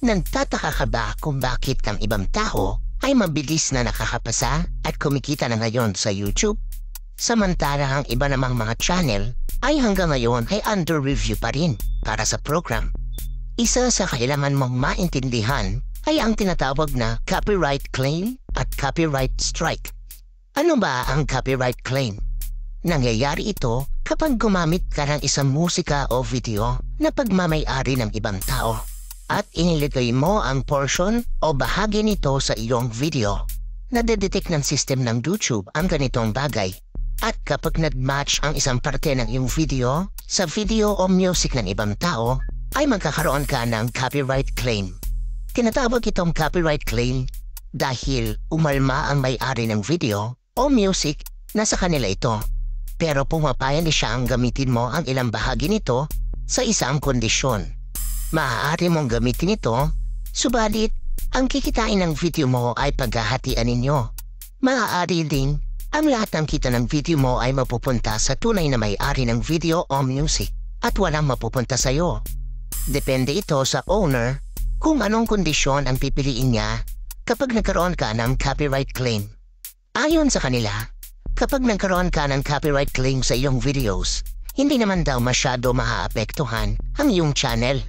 Nagtataka ka ba kung bakit ang ibang tao ay mabilis na nakakapasa at kumikita na ngayon sa YouTube? Samantala ang iba namang mga channel ay hanggang ngayon ay under review pa rin para sa program. Isa sa kailangan mong maintindihan ay ang tinatawag na copyright claim at copyright strike. Ano ba ang copyright claim? Nangyayari ito kapag gumamit ka ng isang musika o video na pagmamay-ari ng ibang tao at inilagay mo ang portion o bahagi nito sa iyong video. Nadedetect ng system ng YouTube ang ganitong bagay. At kapag nag-match ang isang parte ng iyong video sa video o music ng ibang tao, ay magkakaroon ka ng copyright claim. Tinatawag itong copyright claim dahil umalma ang may-ari ng video o music na sa kanila ito. Pero pumapayag siya ang gamitin mo ang ilang bahagi nito sa isang kondisyon. Maaari mong gamitin ito, subalit ang kikitain ng video mo ay paghahatian ninyo. Maaari din ang lahat ng kita ng video mo ay mapupunta sa tunay na may-ari ng video o music at walang mapupunta sa iyo. Depende ito sa owner kung anong kondisyon ang pipiliin niya kapag nagkaroon ka ng copyright claim. Ayon sa kanila, kapag nagkaroon ka ng copyright claim sa iyong videos, hindi naman daw masyado maaapektuhan ang iyong channel.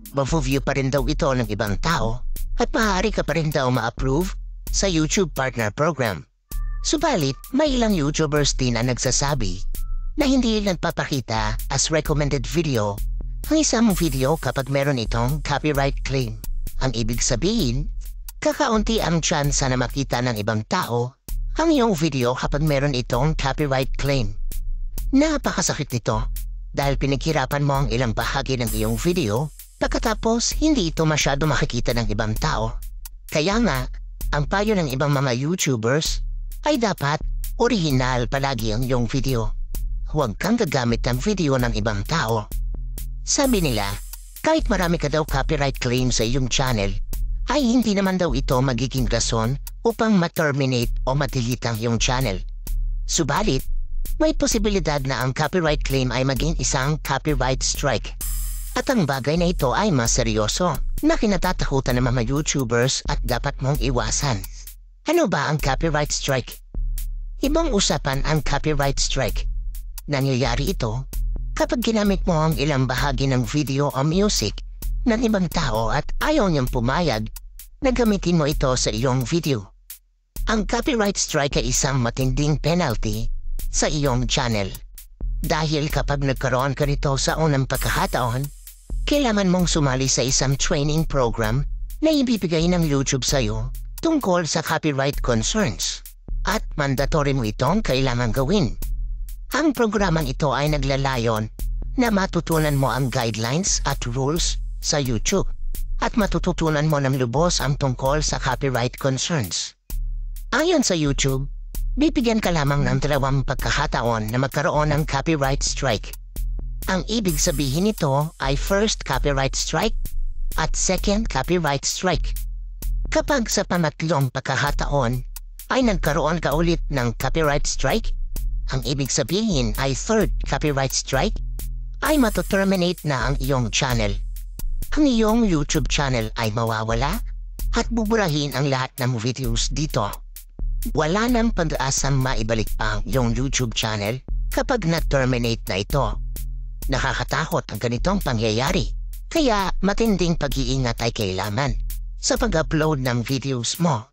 Mavo-view pa rin daw ito ng ibang tao at maaari ka pa rin daw ma-approve sa YouTube Partner Program. Subalit, may ilang YouTubers din ang nagsasabi na hindi nagpapakita as recommended video ang isang video kapag meron itong copyright claim. Ang ibig sabihin, kakaunti ang tsansa na makita ng ibang tao ang iyong video kapag meron itong copyright claim. Napakasakit nito dahil pinaghirapan mo ang ilang bahagi ng iyong video pagkatapos hindi ito masyado makikita ng ibang tao. Kaya nga, ang payo ng ibang mga YouTubers ay dapat original palagi ang iyong video. Huwag kang gagamit ng video ng ibang tao. Sabi nila, kahit marami ka daw copyright claim sa iyong channel, ay hindi naman daw ito magiging rason upang ma-terminate o ma-delete ang iyong channel. Subalit, may posibilidad na ang copyright claim ay maging isang copyright strike. At ang bagay na ito ay mas seryoso na kinatatakutan ng mga YouTubers at dapat mong iwasan. Ano ba ang copyright strike? Ibang usapan ang copyright strike. Nangyayari ito kapag ginamit mo ang ilang bahagi ng video o music ng ibang tao at ayaw niyang pumayag na gamitin mo ito sa iyong video. Ang copyright strike ay isang matinding penalty sa iyong channel. Dahil kapag nagkaroon ka nito sa unang pagkakataon, kailangan mong sumali sa isang training program na ibibigay ng YouTube sa iyo tungkol sa copyright concerns at mandatory mo itong kailangan gawin. Ang programang ito ay naglalayon na matutunan mo ang guidelines at rules sa YouTube at matututunan mo ng lubos ang tungkol sa copyright concerns. Ayon sa YouTube, bibigyan ka lamang ng 2 pagkakataon na magkaroon ng copyright strike. Ang ibig sabihin nito ay first copyright strike at second copyright strike. Kapag sa pangatlong pagkakataon ay nagkaroon ka ulit ng copyright strike, ang ibig sabihin ay third copyright strike, ay matoterminate na ang iyong channel. Ang iyong YouTube channel ay mawawala at buburahin ang lahat ng videos dito. Wala nang pag-asang maibalik pa ang iyong YouTube channel kapag na-terminate na ito. Nakakatakot ang ganitong pangyayari, kaya matinding pag-iingat ay kailangan sa pag-upload ng videos mo.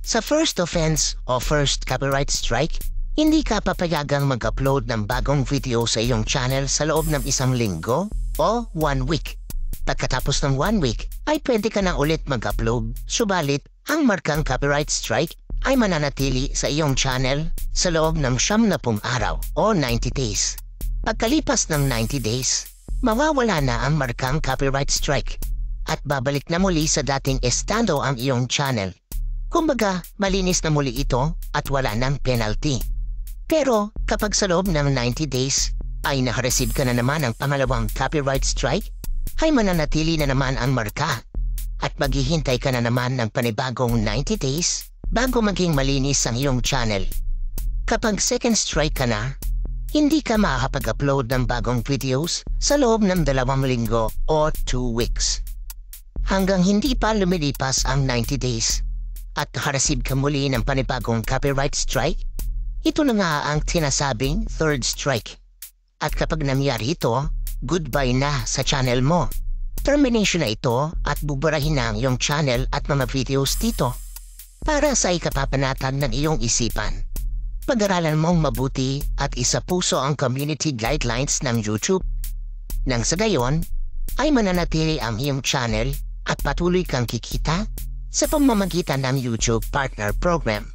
Sa first offense o first copyright strike, hindi ka papayagang mag-upload ng bagong video sa iyong channel sa loob ng 1 linggo o 1 week. Pagkatapos ng 1 week, ay pwede ka na ulit mag-upload, subalit ang markang copyright strike ay mananatili sa iyong channel sa loob ng 90 araw o 90 days. Pagkalipas ng 90 days, mawawala na ang markang copyright strike at babalik na muli sa dating estado ang iyong channel. Kumbaga, malinis na muli ito at wala ng penalty. Pero kapag sa loob ng 90 days ay nakareceive ka na naman ng pangalawang copyright strike, ay mananatili na naman ang marka at maghihintay ka na naman ng panibagong 90 days bago maging malinis ang iyong channel. Kapag second strike ka na, hindi ka makakapag-upload ng bagong videos sa loob ng 2 linggo o 2 weeks. hanggang hindi pa lumilipas ang 90 days at nakareceive ka muli ng panibagong copyright strike. Ito na nga ang tinasabing third strike. At kapag nangyari ito, goodbye na sa channel mo. Termination na ito at buburahin na ang iyong channel at mga videos dito. Para sa ikapapanatag ng iyong isipan, pag-aralan mong mabuti at isapuso ang community guidelines ng YouTube. Nang sa gayon, ay mananatili ang iyong channel at patuloy kang kikita sa pamamagitan ng YouTube Partner Program.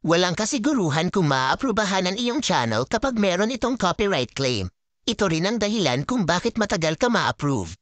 Walang kasiguruhan kung maaprubahan ang iyong channel kapag meron itong copyright claim. Ito rin ang dahilan kung bakit matagal ka ma-approve.